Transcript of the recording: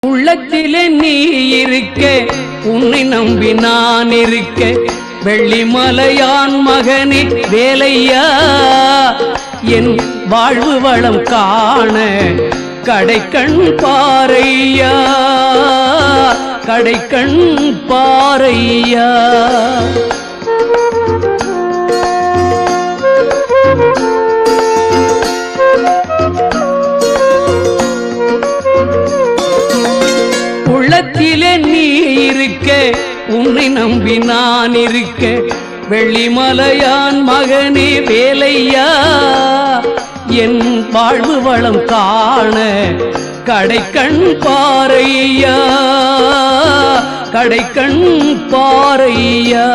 உள்ளத்திலே நீ இருக்க, உன்னை நம்பி நான் இருக்க, வெள்ளிமலையான் மகனே வேலையா, என் வாழ்வு வளம் காண கடைக்கண் பாரையா, கடைக்கண் பாரையா. உள்ளத்திலே நீ இருக்க, உன்னை நம்பி நான் இருக்க, வெள்ளிமலையான் மகனே வேலையா, என் வாழ்வு வளம் காண கடைக்கண் பாரையா, கடைக்கண் பாரையா.